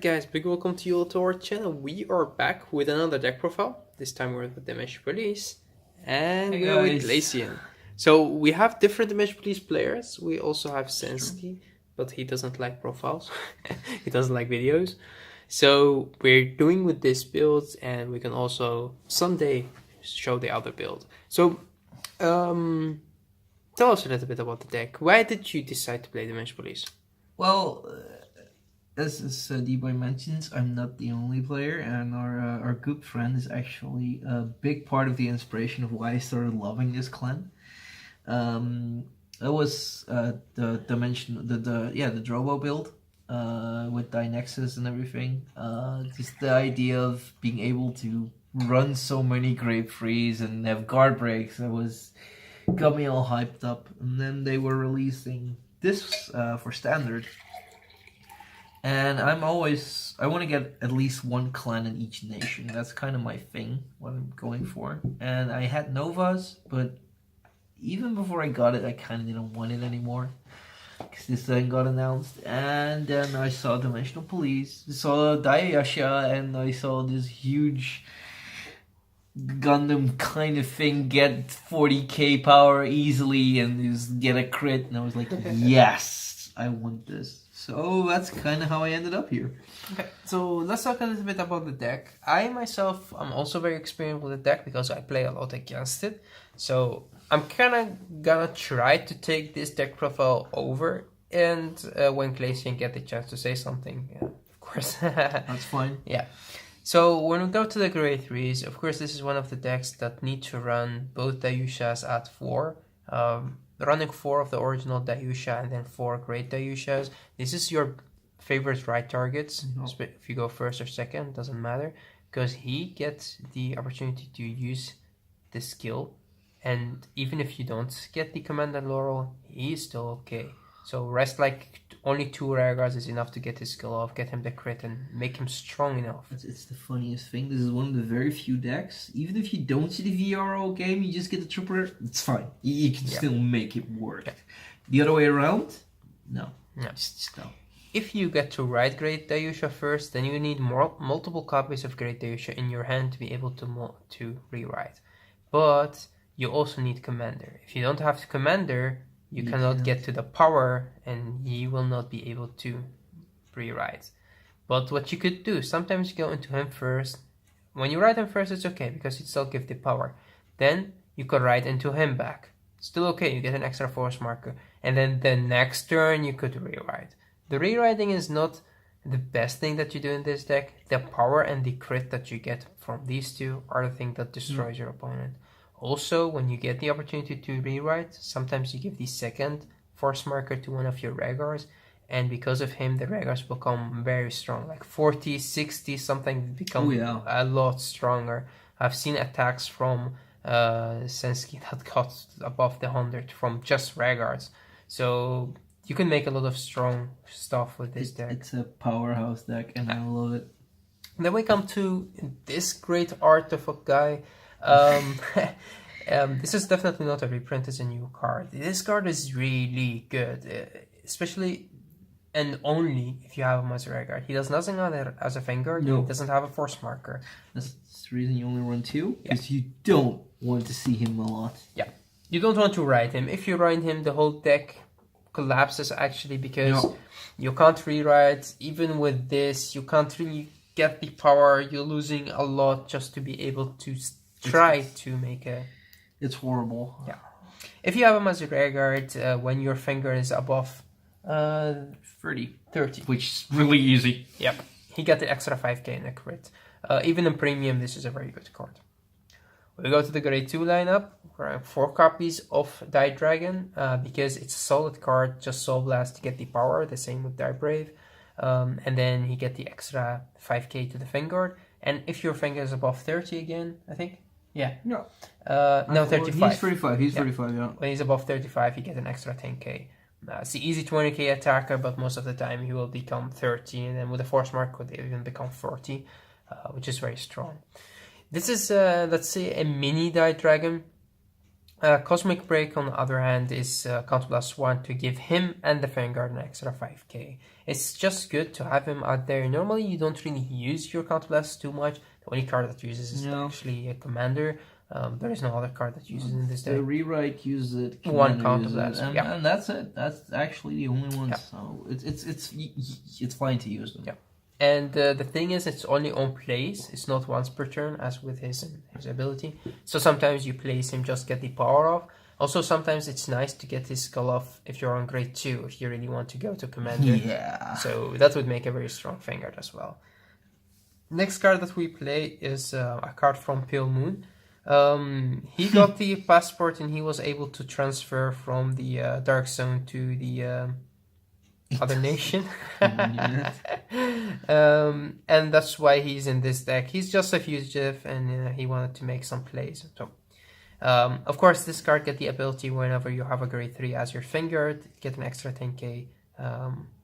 guys, big welcome to you all to our channel. We are back with another deck profile. This time we're with the Dimension Police. And Hey we're with guys. Glacian. So we have different Dimension Police players. We also have Sensky, but he doesn't like profiles. He doesn't like videos. So we're doing with this build, and we can also someday show the other build. So tell us a little bit about the deck. Why did you decide to play Dimension Police? Well, as D-Boy mentions, I'm not the only player, and our good friend is actually a big part of the inspiration of why I started loving this clan. It was the dimension, the Drobo build with Dynexus and everything. Just the idea of being able to run so many Grape Freeze and have guard breaks, got me all hyped up. And then they were releasing this for standard. And I want to get at least one clan in each nation. That's kind of my thing, what I'm going for. And I had Novas, but even before I got it, I kind of didn't want it anymore. Because this thing got announced. And then I saw Dimensional Police, I saw Daiyusha, and I saw this huge Gundam kind of thing get 40k power easily and just get a crit. And I was like, yes, I want this. So that's kind of how I ended up here. Okay, so let's talk a little bit about the deck. I myself am also very experienced with the deck because I play a lot against it. So I'm kind of gonna try to take this deck profile over, and when Glacian get the chance to say something, yeah, of course. That's fine. Yeah. So when we go to the grade 3s, of course this is one of the decks that need to run both Daiyushas at 4. Running 4 of the original Daiyusha and then 4 great Daiyushas. This is your favorite right targets. If you go first or second, doesn't matter, because he gets the opportunity to use the skill, and even if you don't get the Commander Laurel, he is still okay. So rest like only 2 rare guards is enough to get his skill off, get him the crit, and make him strong enough. It's the funniest thing. This is one of the very few decks. Even if you don't see the VRO game, you just get the tripper. It's fine. You can still make it work. Yeah. The other way around? No. Just no. If you get to ride Great Daiyusha first, then you need multiple copies of Great Daiyusha in your hand to be able to rewrite. But you also need Commander. If you don't have Commander, you cannot get to the power, and he will not be able to rewrite. But what you could do, sometimes you go into him first. When you ride him first, it's okay, because he still gives the power. Then you could ride into him back. Still okay, you get an extra force marker. And then the next turn, you could rewrite. The rewriting is not the best thing that you do in this deck. The power and the crit that you get from these two are the thing that destroys your opponent. Also, when you get the opportunity to rewrite, sometimes you give the second force marker to one of your Regars, and because of him, the Regars become very strong, like 40, 60, something become a lot stronger. I've seen attacks from Sensky that got above the 100 from just Regars. So you can make a lot of strong stuff with this deck. It's a powerhouse deck, and I love it. Then we come to this great art of a guy. This is definitely not a reprint, it's a new card. This card is really good, especially and only if you have him as a Vanguard. He does nothing other as a Vanguard. He doesn't have a force marker. That's the reason you only run 2, because you don't want to see him a lot. Yeah, you don't want to ride him. If you ride him, the whole deck collapses actually, because you can't rewrite. Even with this, you can't really get the power. You're losing a lot just to be able to try to make a... It's horrible. Yeah. If you have him as a rear guard, when your finger is above 30, which is really easy. Yep. He got the extra 5k in a crit. Even in premium, this is a very good card. We go to the grade 2 lineup. We're 4 copies of Die Dragon, because it's a solid card. Just Soul Blast to get the power. The same with Die Brave. And then he get the extra 5k to the Vanguard. And if your finger is above 30 again, I think. Yeah. No. No, 35. He's 35. He's 35, yeah. When he's above 35, you get an extra 10k. It's the easy 20k attacker, but most of the time he will become 30, and then with a force mark could even become 40, which is very strong. This is, let's say, a mini Die Dragon. Cosmic Break, on the other hand, is Counterblast 1 to give him and the Vanguard an extra 5k. It's just good to have him out there. Normally, you don't really use your Counterblast too much. The only card that uses is actually a Commander. There is no other card that uses in this deck. The Rewrite uses it, One Commander Counterblast, uses it, and that's it. That's actually the only one. So it's fine to use them. Yeah. And the thing is, it's only on plays. It's not once per turn, as with his ability. So sometimes you place him, just get the power off. Also, sometimes it's nice to get his skull off if you're on grade 2, if you really want to go to Commander. Yeah. So that would make a very strong Vanguard as well. Next card that we play is a card from Pale Moon. He got the passport and he was able to transfer from the Dark Zone to the other nation. And that's why he's in this deck. He's just a fugitive and he wanted to make some plays. So, of course, this card get the ability whenever you have a grade 3 as your Vanguard, get an extra 10k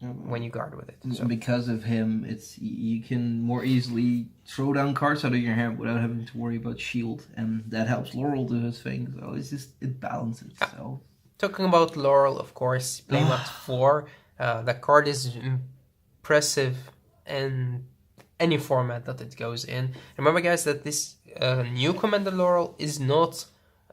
when you guard with it. So because of him, you can more easily throw down cards out of your hand without having to worry about shield, and that helps Laurel do his thing. So it balances. So talking about Laurel, of course, playing at 4. The card is impressive in any format that it goes in. Remember, guys, that this new Commander Laurel is not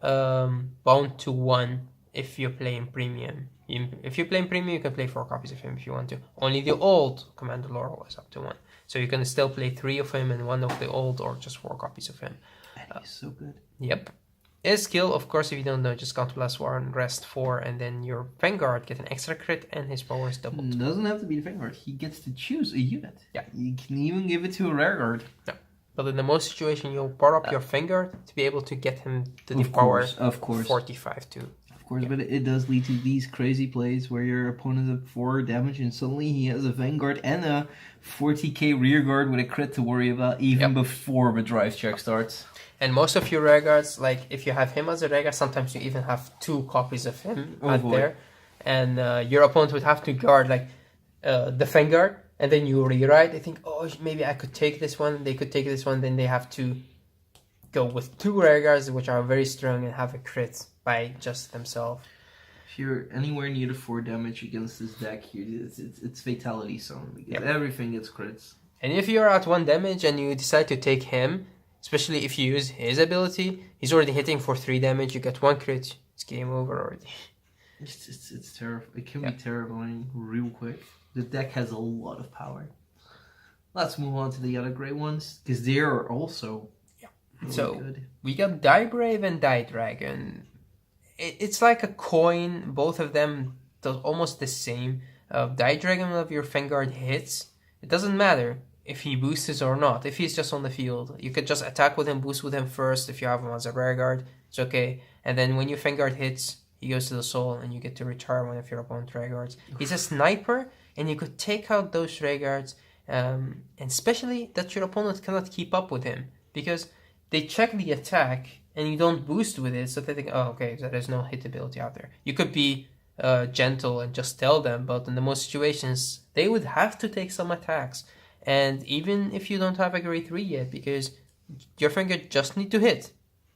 bound to 1 if you're playing Premium. If you play in Premium, you can play 4 copies of him if you want to. Only the old Commander Laurel is up to 1. So you can still play 3 of him and 1 of the old, or just 4 copies of him. He's so good. Yep. His skill, of course, if you don't know, just Counterblast 1, rest 4, and then your Vanguard get an extra crit, and his power is doubled. Doesn't have to be the Vanguard. He gets to choose a unit. Yeah. You can even give it to a Rare Guard. Yeah. But in the most situation, you'll power up your Vanguard to be able to get him to the power of course. 45 too. Of course, but it does lead to these crazy plays where your opponent has 4 damage and suddenly he has a Vanguard and a 40k rear guard with a crit to worry about even before the drive check starts. And most of your rear guards, like if you have him as a rear guard, sometimes you even have 2 copies of him out there. And your opponent would have to guard like the Vanguard, and then you rewrite. They think, oh, maybe I could take this one. They could take this one. Then they have to go with 2 rear guards, which are very strong and have a crit by just themselves. If you're anywhere near the 4 damage against this deck, it's fatality zone because everything gets crits. And if you're at 1 damage and you decide to take him, especially if you use his ability, he's already hitting for 3 damage. You get 1 crit, it's game over already. It's terrible. It can be terrifying real quick. The deck has a lot of power. Let's move on to the other great ones because they are also really good. We got Diebrave and Dragon. It's like a coin. Both of them does almost the same. Dragon, of your Vanguard hits, it doesn't matter if he boosts or not. If he's just on the field, you could just attack with him, boost with him first. If you have him as a rear guard, it's okay. And then when your Vanguard hits, he goes to the soul, and you get to retire one of your opponent's rear guards. He's a sniper, and you could take out those rear guards, and especially that your opponent cannot keep up with him because they check the attack and you don't boost with it, so they think, oh, okay, there is no hit ability out there. You could be gentle and just tell them, but in the most situations, they would have to take some attacks. And even if you don't have a grade 3 yet, because your finger just need to hit.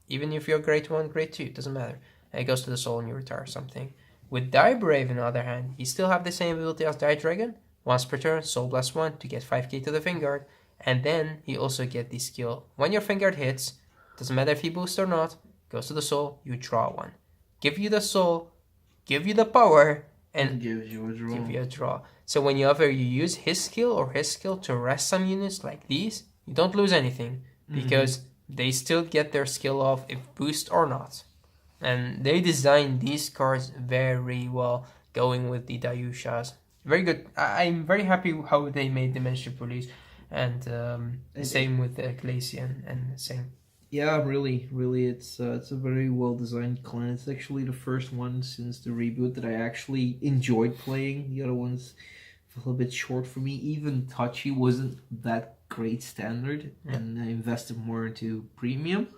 Even if you're grade 1, grade 2, it doesn't matter. And it goes to the soul and you retire something. With Diebrave, on the other hand, you still have the same ability as Dragon. Once per turn, Soul Blast 1 to get 5k to the Vanguard. And then you also get the skill. When your Vanguard hits, doesn't matter if he boosts or not, goes to the soul, you draw 1. Give you the soul, give you the power, and gives you a draw. Give you a draw. So whenever you use his skill or his skill to rest some units like these, you don't lose anything because they still get their skill off if boost or not. And they designed these cards very well, going with the Daiyushas. Very good. I'm very happy how they made the Mentorship release, and same with the Glacian and same. Yeah, really, it's a very well designed clan. It's actually the first one since the reboot that I actually enjoyed playing. The other ones felt a bit short for me. Even Tachi wasn't that great standard, and I invested more into premium.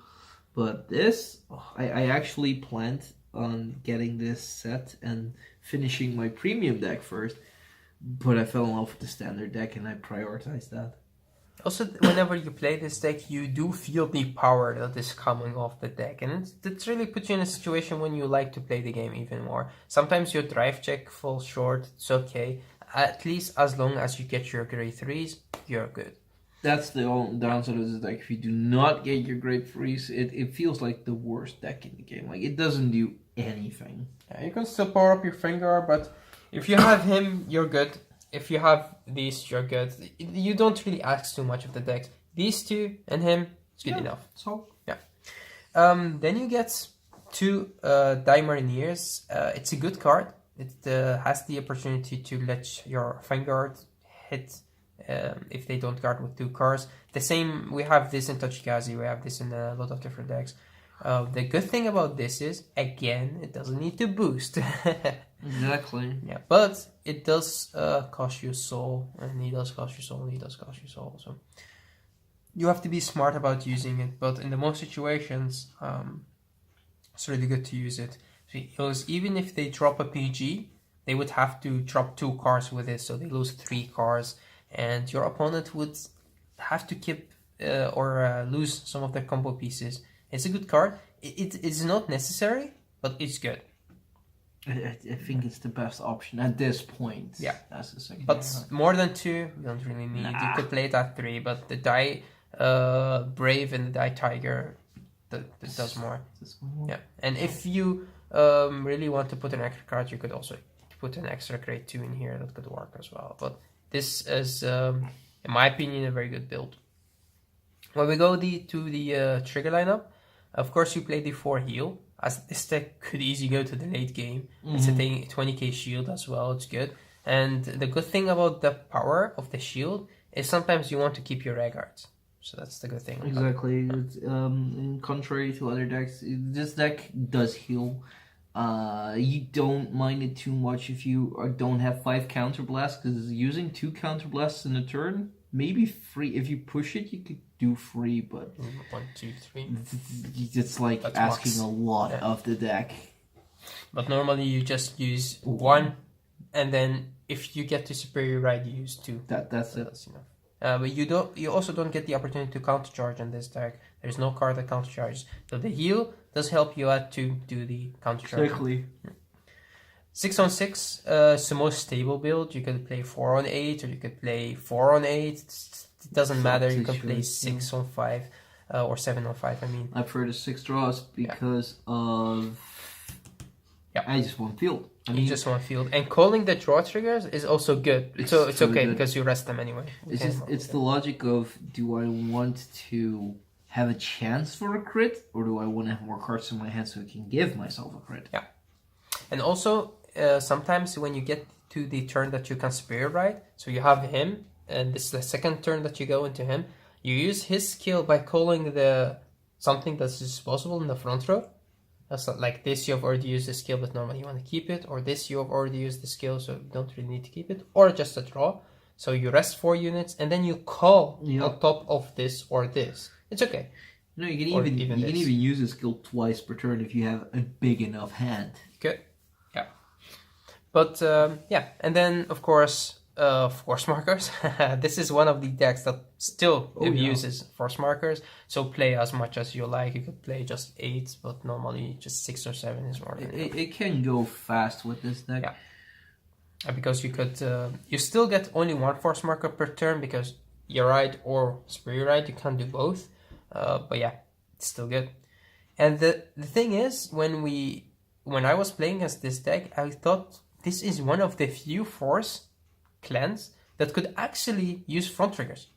But this, I actually planned on getting this set and finishing my premium deck first, but I fell in love with the standard deck and I prioritized that. Also, whenever you play this deck, you do feel the power that is coming off the deck, and it's really puts you in a situation when you like to play the game even more. Sometimes your drive check falls short, it's okay. At least as long as you get your grade 3s, you're good. That's the only downside of this deck. If you do not get your grade 3s, it feels like the worst deck in the game. Like, it doesn't do anything. Yeah, you can still power up your Vanguard, but if you have him, you're good. If you have these, you're good. You don't really ask too much of the decks. These two and him, it's good enough. So yeah. Then you get 2 Die Marineers. It's a good card. It has the opportunity to let your Vanguard hit if they don't guard with 2 cards. The same, we have this in Tochikaze, we have this in a lot of different decks. The good thing about this is, again, it doesn't need to boost. Exactly. Yeah, but it does cost you soul, and he does cost you soul, and he does cost you soul. So you have to be smart about using it. But in the most situations, it's really good to use it. Because even if they drop a PG, they would have to drop 2 cards with it, so they lose 3 cards, and your opponent would have to keep or lose some of their combo pieces. It's a good card. It is not necessary, but it's good. I think it's the best option at this point. Yeah. That's the second. But more than 2, you don't really need. Nah. You could play it at 3, but the Die Brave and the Die Tiger that does more. Yeah. And if you really want to put an extra card, you could also put an extra grade 2 in here. That could work as well. But this is, in my opinion, a very good build. When we go to the trigger lineup, of course you play the 4 heal, as this deck could easily go to the late game. It's a 20k shield as well, it's good. And the good thing about the power of the shield is sometimes you want to keep your Vanguards. So that's the good thing. Exactly. It's, in contrary to other decks, this deck does heal. You don't mind it too much if you don't have 5 counterblasts, because using 2 counterblasts in a turn, maybe 3. If you push it, you could do 3, but 1, 2, 3. It's like That's asking max. a lot of the deck. But normally you just use 1, and then if you get to superior ride, you use 2. That's it. That's enough. But you also don't get the opportunity to counter charge on this deck. There's no card that counter charges. So the heal does help you out to do the counter charge. Exactly. 6 on 6 is the most stable build. You could play 4 on 8, or you could play 4 on 8. It doesn't matter. You can play 6 on 5 or 7 on 5. I mean, I prefer the 6 draws because of. Yeah. I just want field. I mean, you just want field, and calling the draw triggers is also good. So it's really okay good. because you rest them anyway. It's the logic of, do I want to have a chance for a crit, or do I want to have more cards in my hand so I can give myself a crit? Yeah. And also, sometimes when you get to the turn that you can superior ride, so you have him, and this is the second turn that you go into him, you use his skill by calling the something that's disposable in the front row. That's not like this, you have already used the skill, but normally you want to keep it, or this, you have already used the skill, so you don't really need to keep it, or just a draw. So you rest 4 units, and then you call on top of this or this. It's okay. No, you can even use a skill twice per turn if you have a big enough hand. Good. Yeah. But yeah, and then of course force markers. This is one of the decks that still uses force markers. So play as much as you like. You could play just 8, but normally just 6 or 7 is more than enough. It can go fast with this deck. Yeah. Because you could you still get only 1 force marker per turn, because your ride or superior ride, you can't do both. But yeah, it's still good. And the thing is, when I was playing as this deck, I thought this is one of the few force clans that could actually use front triggers.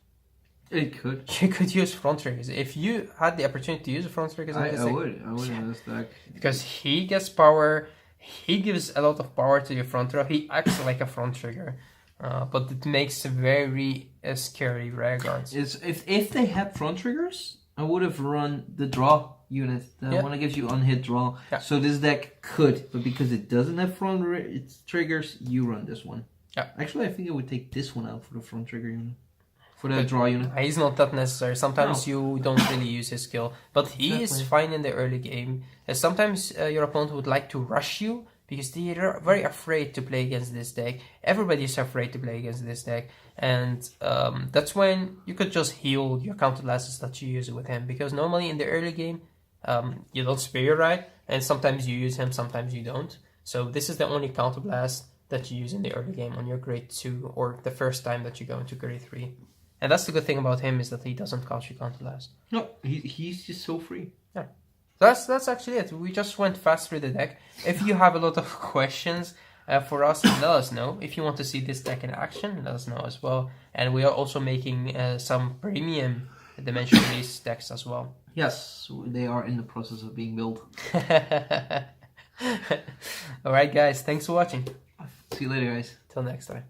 It could. You could use front triggers. If you had the opportunity to use front triggers, I would in this deck. Because he gets power, he gives a lot of power to your front row, he acts like a front trigger. But it makes very scary rear guards. If they had front triggers, I would have run the draw unit. The one that gives you unhit draw. Yeah. So this deck could, but because it doesn't have front triggers, you run this one. Yeah. Actually, I think I would take this one out for the front trigger unit. For the draw unit. He's not that necessary. Sometimes you don't really use his skill. But he is fine in the early game. Sometimes your opponent would like to rush you, because they're very afraid to play against this deck. Everybody's afraid to play against this deck, and that's when you could just heal your counterblasters that you use with him, because normally in the early game you don't Spirit Ride, and sometimes you use him, sometimes you don't. So this is the only counterblast that you use in the early game on your grade 2 or the first time that you go into grade 3. And that's the good thing about him, is that he doesn't cost you counterblast. No, he's just so free. Yeah. That's actually it. We just went fast through the deck. If you have a lot of questions for us, let us know. If you want to see this deck in action, let us know as well. And we are also making some premium dimension release decks as well. Yes, they are in the process of being built. Alright guys, thanks for watching. See you later, guys. Till next time.